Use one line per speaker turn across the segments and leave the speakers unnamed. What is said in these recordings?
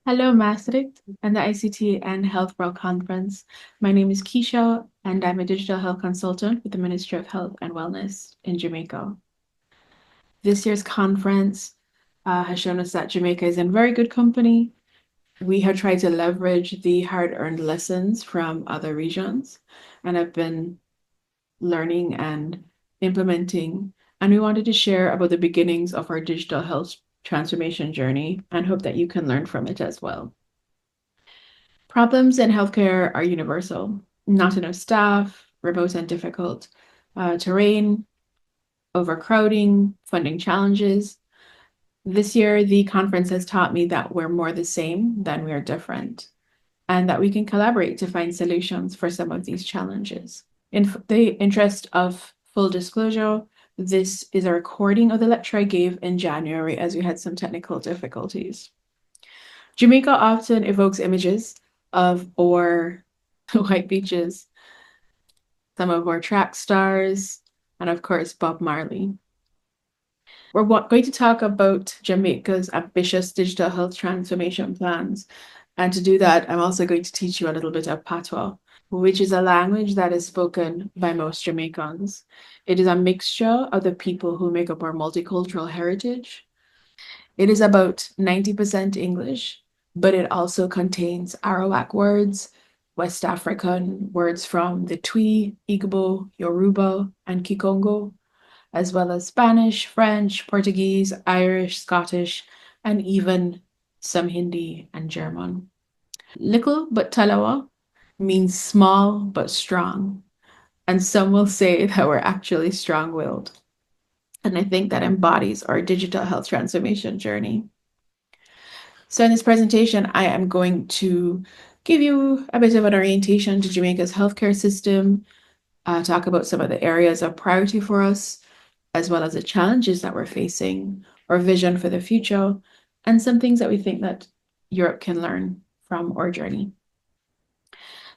Hello, Maastricht and the ICT&Health World Conference. My name is Keisha, and I'm a digital health consultant with the Ministry of Health and Wellness in Jamaica. This year's conference has shown us that Jamaica is in very good company. We have tried to leverage the hard-earned lessons from other regions and have been learning and implementing. And we wanted to share about the beginnings of our digital health transformation journey and hope that you can learn from it as well. Problems in healthcare are universal. Not enough staff, remote and difficult terrain, overcrowding, funding challenges. This year, the conference has taught me that we're more the same than we are different, and that we can collaborate to find solutions for some of these challenges. In the interest of full disclosure, this is a recording of the lecture I gave in January as we had some technical difficulties. Jamaica often evokes images of our white beaches, some of our track stars, and of course, Bob Marley. We're going to talk about Jamaica's ambitious digital health transformation plans. And to do that, I'm also going to teach you a little bit of Patois, which is a language that is spoken by most Jamaicans. It is a mixture of the people who make up our multicultural heritage. It is about 90% English, but it also contains Arawak words, West African words from the Twi, Igbo, Yoruba, and Kikongo, as well as Spanish, French, Portuguese, Irish, Scottish, and even some Hindi and German. Little but Talawa means small but strong, and some will say that we're actually strong-willed. And I think that embodies our digital health transformation journey. So in this presentation, I am going to give you a bit of an orientation to Jamaica's healthcare system, talk about some of the areas of priority for us, as well as the challenges that we're facing, our vision for the future, and some things that we think that Europe can learn from our journey.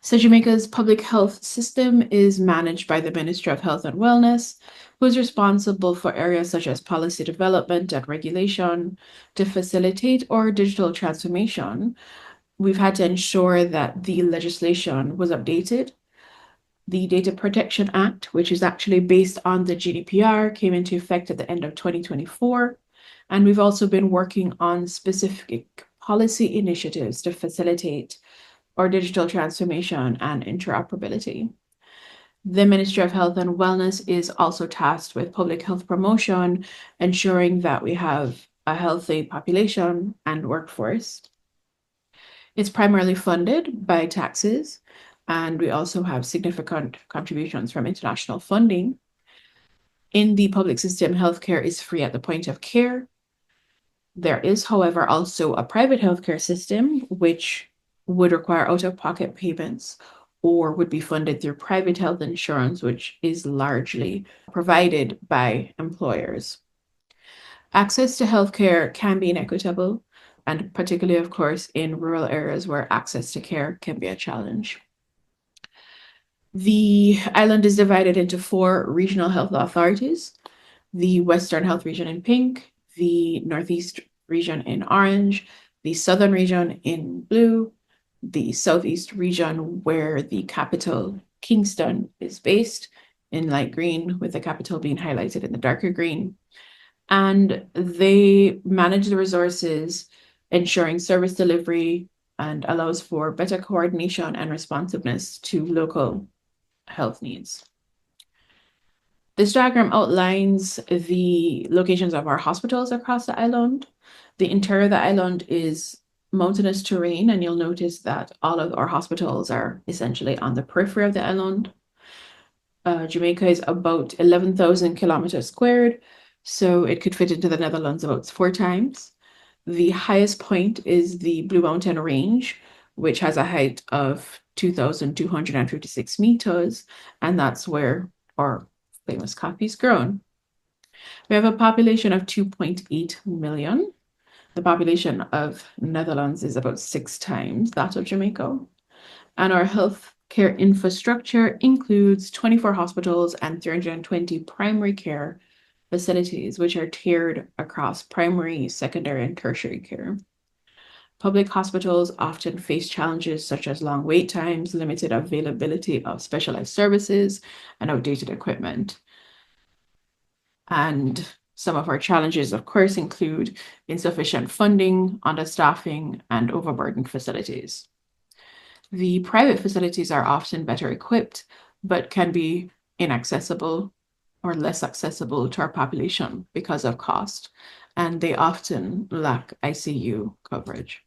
So Jamaica's public health system is managed by the Ministry of Health and Wellness, who is responsible for areas such as policy development and regulation. To facilitate our digital transformation, we've had to ensure that the legislation was updated. The Data Protection Act, which is actually based on the GDPR, came into effect at the end of 2024. And we've also been working on specific policy initiatives to facilitate our digital transformation and interoperability. The Ministry of Health and Wellness is also tasked with public health promotion, ensuring that we have a healthy population and workforce. It's primarily funded by taxes, and we also have significant contributions from international funding. In the public system, healthcare is free at the point of care. There is, however, also a private healthcare system, which would require out-of-pocket payments or would be funded through private health insurance, which is largely provided by employers. Access to healthcare can be inequitable, and particularly, of course, in rural areas where access to care can be a challenge. The island is divided into 4 regional health authorities: the Western Health Region in pink, the Northeast Region in orange, the Southern Region in blue, the Southeast Region where the capital, Kingston, is based in light green, with the capital being highlighted in the darker green. And they manage the resources, ensuring service delivery, and allows for better coordination and responsiveness to local health needs. This diagram outlines the locations of our hospitals across the island. The interior of the island is mountainous terrain, and you'll notice that all of our hospitals are essentially on the periphery of the island. Jamaica is about 11,000 kilometers squared, so it could fit into the Netherlands about 4 times. The highest point is the Blue Mountain Range, which has a height of 2,256 meters, and that's where our famous coffee is grown. We have a population of 2.8 million. The population of Netherlands is about 6 times that of Jamaica. And our healthcare infrastructure includes 24 hospitals and 320 primary care facilities, which are tiered across primary, secondary, and tertiary care. Public hospitals often face challenges such as long wait times, limited availability of specialized services, and outdated equipment. And some of our challenges, of course, include insufficient funding, understaffing, and overburdened facilities. The private facilities are often better equipped, but can be inaccessible or less accessible to our population because of cost, and they often lack ICU coverage.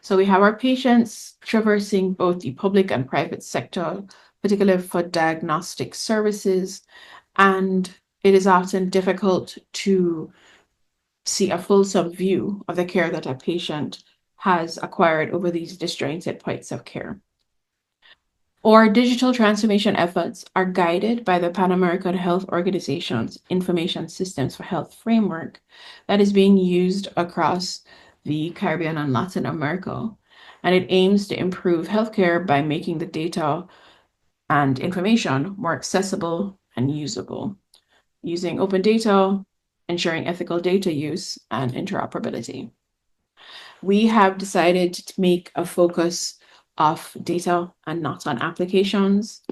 So we have our patients traversing both the public and private sector, particularly for diagnostic services, and it is often difficult to see a fulsome view of the care that a patient has acquired over these disjointed points of care. Our digital transformation efforts are guided by the Pan American Health Organization's Information Systems for Health framework that is being used across the Caribbean and Latin America. And it aims to improve healthcare by making the data and information more accessible and usable, using open data, ensuring ethical data use, and interoperability. We have decided to make a focus of data and not on applications,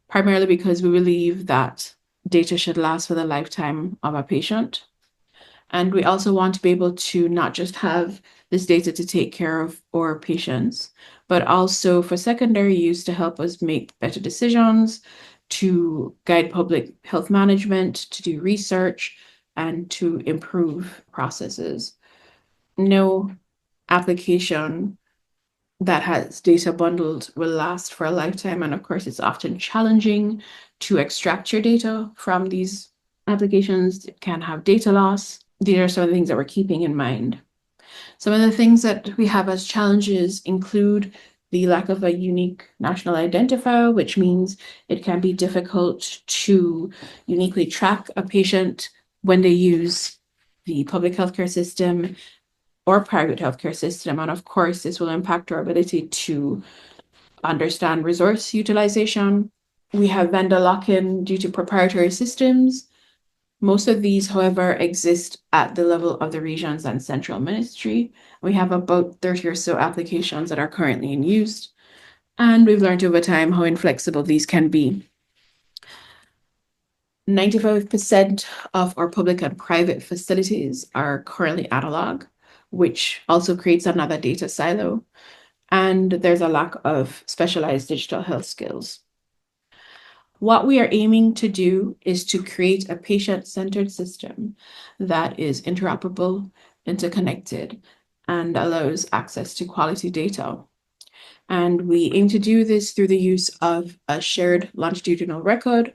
primarily because we believe that data should last for the lifetime of a patient. And we also want to be able to not just have this data to take care of our patients, but also for secondary use to help us make better decisions, to guide public health management, to do research, and to improve processes. No application that has data bundled will last for a lifetime. And of course, it's often challenging to extract your data from these applications. It can have data loss. These are some of the things that we're keeping in mind. Some of the things that we have as challenges include the lack of a unique national identifier, which means it can be difficult to uniquely track a patient when they use the public healthcare system or private healthcare system. And of course, this will impact our ability to understand resource utilization. We have vendor lock-in due to proprietary systems. Most of these, however, exist at the level of the regions and central ministry. We have about 30 or so applications that are currently in use, and we've learned over time how inflexible these can be. 95% of our public and private facilities are currently analog, which also creates another data silo, and there's a lack of specialized digital health skills. What we are aiming to do is to create a patient-centered system that is interoperable, interconnected, and allows access to quality data. And we aim to do this through the use of a shared longitudinal record.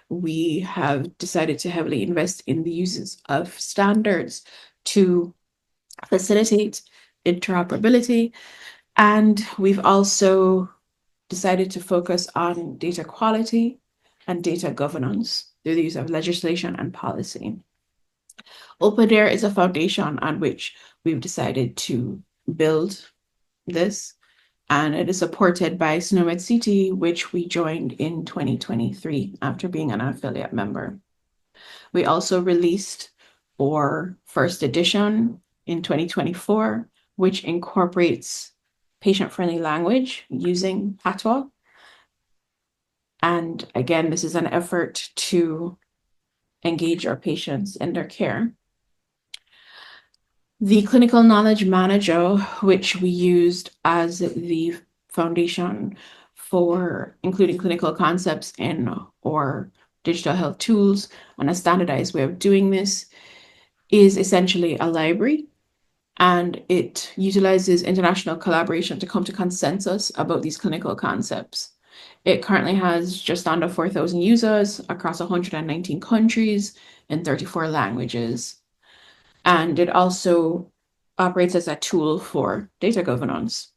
We have decided to heavily invest in the uses of standards to facilitate interoperability. And we've also decided to focus on data quality and data governance through the use of legislation and policy. OpenAir is a foundation on which we've decided to build this, and it is supported by SNOMED CT, which we joined in 2023 after being an affiliate member. We also released our first edition in 2024, which incorporates patient-friendly language using patois. And again, this is an effort to engage our patients in their care. The clinical knowledge manager, which we used as the foundation for including clinical concepts in our digital health tools and a standardized way of doing this, is essentially a library, and it utilizes international collaboration to come to consensus about these clinical concepts. It currently has just under 4,000 users across 119 countries in 34 languages. And it also operates as a tool for data governance.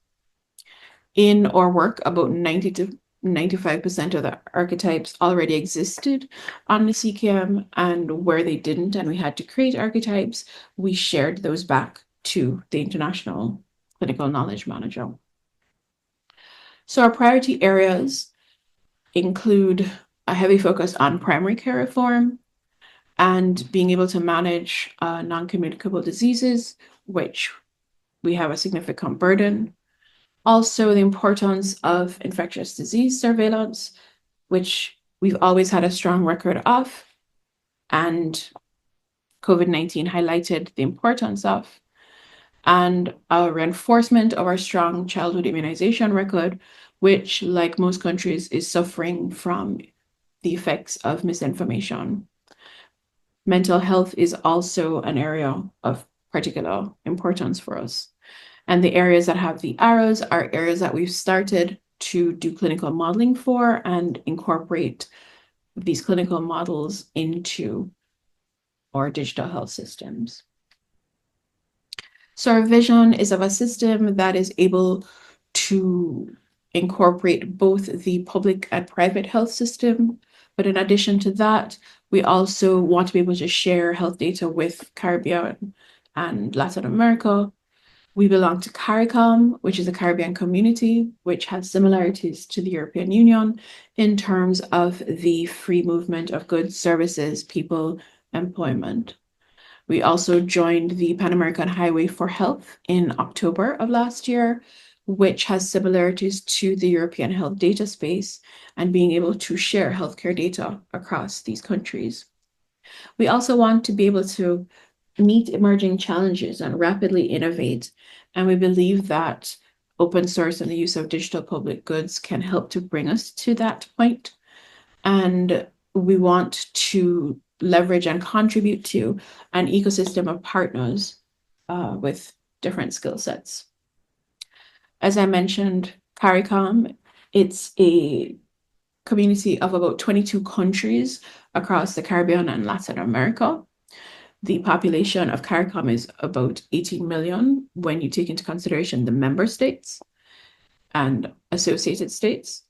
In our work, about 90 to 95% of the archetypes already existed on the CKM, and where they didn't and we had to create archetypes, we shared those back to the International Clinical Knowledge Manager. So our priority areas include a heavy focus on primary care reform, and being able to manage non-communicable diseases, which we have a significant burden. Also, the importance of infectious disease surveillance, which we've always had a strong record of, and COVID-19 highlighted the importance of, and a reinforcement of our strong childhood immunization record, which, like most countries, is suffering from the effects of misinformation. Mental health is also an area of particular importance for us. And the areas that have the arrows are areas that we've started to do clinical modeling for and incorporate these clinical models into our digital health systems. So our vision is of a system that is able to incorporate both the public and private health system. But in addition to that, we also want to be able to share health data with Caribbean and Latin America. We belong to CARICOM, which is a Caribbean community, which has similarities to the European Union in terms of the free movement of goods, services, people, employment. We also joined the Pan American Highway for Health in October of last year, which has similarities to the European health data space and being able to share healthcare data across these countries. We also want to be able to meet emerging challenges and rapidly innovate. And we believe that open source and the use of digital public goods can help to bring us to that point. And we want to leverage and contribute to an ecosystem of partners with different skill sets. As I mentioned, CARICOM, it's a community of about 22 countries across the Caribbean and Latin America. The population of CARICOM is about 18 million when you take into consideration the member states and associated states.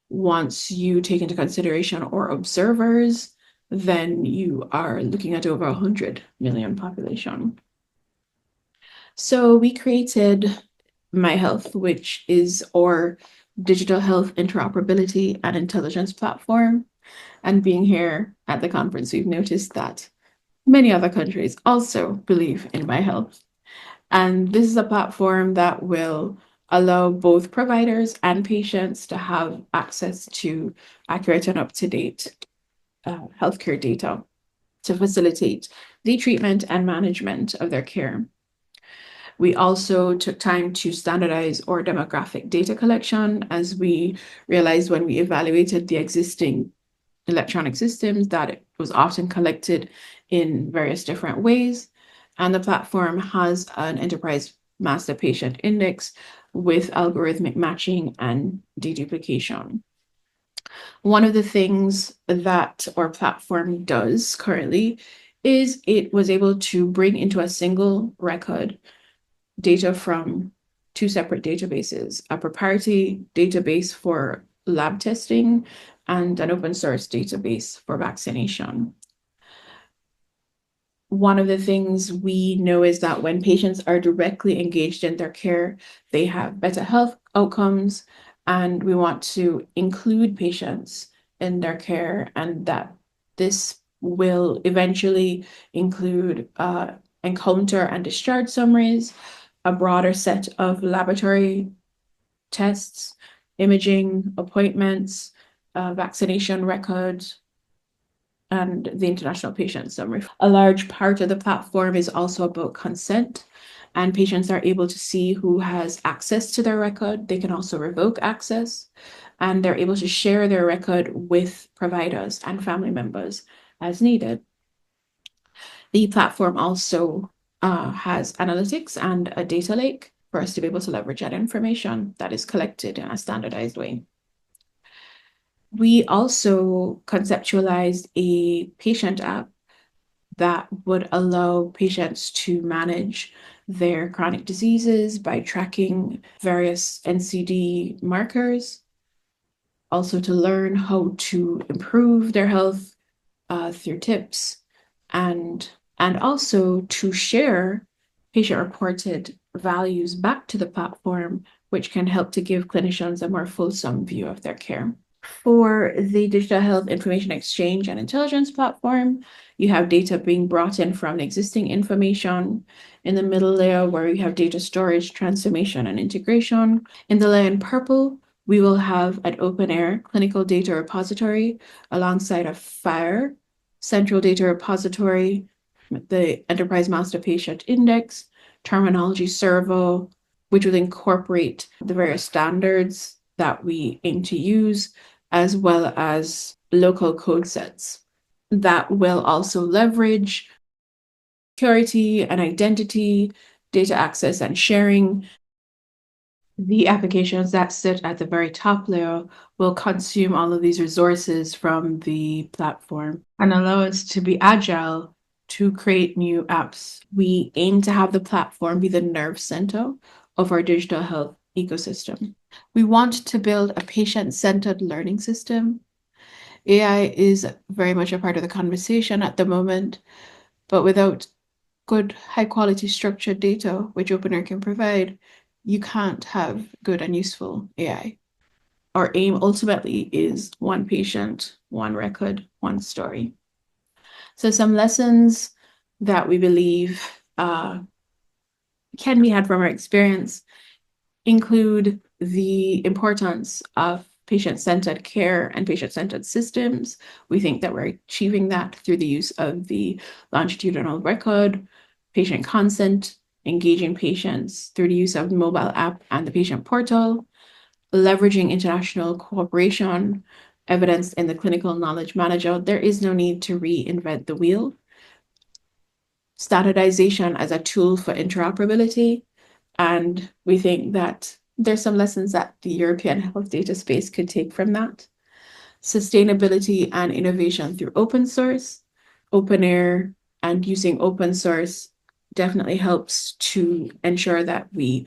Once you take into consideration our observers, then you are looking at over 100 million population. So we created MyHealth, which is our digital health interoperability and intelligence platform. And being here at the conference, we've noticed that many other countries also believe in MyHealth. And this is a platform that will allow both providers and patients to have access to accurate and up-to-date healthcare data to facilitate the treatment and management of their care. We also took time to standardize our demographic data collection as we realized when we evaluated the existing electronic systems that it was often collected in various different ways. And the platform has an enterprise master patient index with algorithmic matching and deduplication. One of the things that our platform does currently is it was able to bring into a single record data from two separate databases, a proprietary database for lab testing and an open source database for vaccination. One of the things we know is that when patients are directly engaged in their care, they have better health outcomes, and we want to include patients in their care, and that this will eventually include encounter and discharge summaries, a broader set of laboratory tests, imaging, appointments, vaccination records, and the international patient summary. A large part of the platform is also about consent, and patients are able to see who has access to their record. They can also revoke access, and they're able to share their record with providers and family members as needed. The platform also has analytics and a data lake for us to be able to leverage that information that is collected in a standardized way. We also conceptualized a patient app that would allow patients to manage their chronic diseases by tracking various NCD markers, also to learn how to improve their health through tips, and also to share patient-reported values back to the platform, which can help to give clinicians a more fulsome view of their care. For the digital health information exchange and intelligence platform, you have data being brought in from the existing information. In the middle layer, where you have data storage, transformation, and integration. In the layer in purple, we will have an OpenAir clinical data repository alongside a FHIR central data repository, the Enterprise Master Patient Index, terminology servo, which will incorporate the various standards that we aim to use, as well as local code sets that will also leverage security and identity, data access and sharing. The applications that sit at the very top layer will consume all of these resources from the platform and allow us to be agile to create new apps. We aim to have the platform be the nerve center of our digital health ecosystem. We want to build a patient-centered learning system. AI is very much a part of the conversation at the moment, but without good, high-quality structured data, which OpenAir can provide, you can't have good and useful AI. Our aim ultimately is one patient, one record, one story. So some lessons that we believe can be had from our experience include the importance of patient-centered care and patient-centered systems. We think that we're achieving that through the use of the longitudinal record, patient consent, engaging patients through the use of the mobile app and the patient portal, leveraging international cooperation, evidenced in the clinical knowledge manager. There is no need to reinvent the wheel. Standardization as a tool for interoperability. And we think that there's some lessons that the European health data space could take from that. Sustainability and innovation through open source, OpenAir, and using open source definitely helps to ensure that we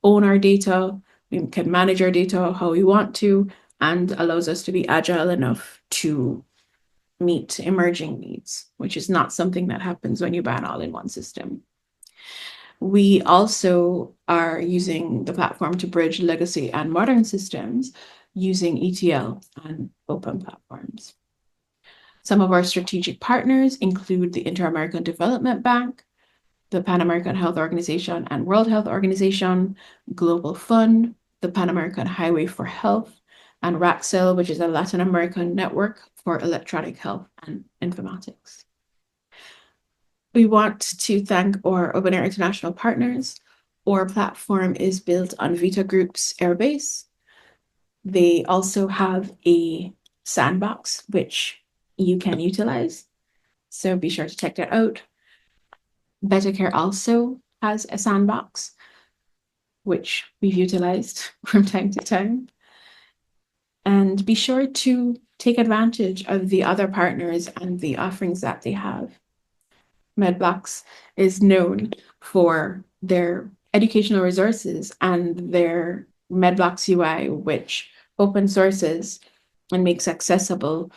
own our data, we can manage our data how we want to, and allows us to be agile enough to meet emerging needs, which is not something that happens when you buy an all-in-one system. We also are using the platform to bridge legacy and modern systems using ETL and open platforms. Some of our strategic partners include the Inter-American Development Bank, the Pan American Health Organization and World Health Organization, Global Fund, the Pan American Highway for Health, and RACCEL, which is a Latin American network for electronic health and informatics. We want to thank our OpenAir international partners. Our platform is built on Vita Group's Airbase. They also have a sandbox, which you can utilize. So be sure to check that out. BetterCare also has a sandbox, which we've utilized from time to time. And be sure to take advantage of the other partners and the offerings that they have. MedBlocks is known for their educational resources and their MedBlocks UI, which open sources and makes accessible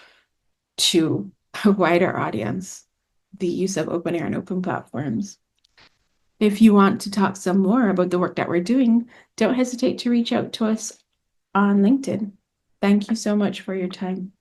to a wider audience the use of OpenAir and open platforms. If you want to talk some more about the work that we're doing, don't hesitate to reach out to us on LinkedIn. Thank you so much for your time.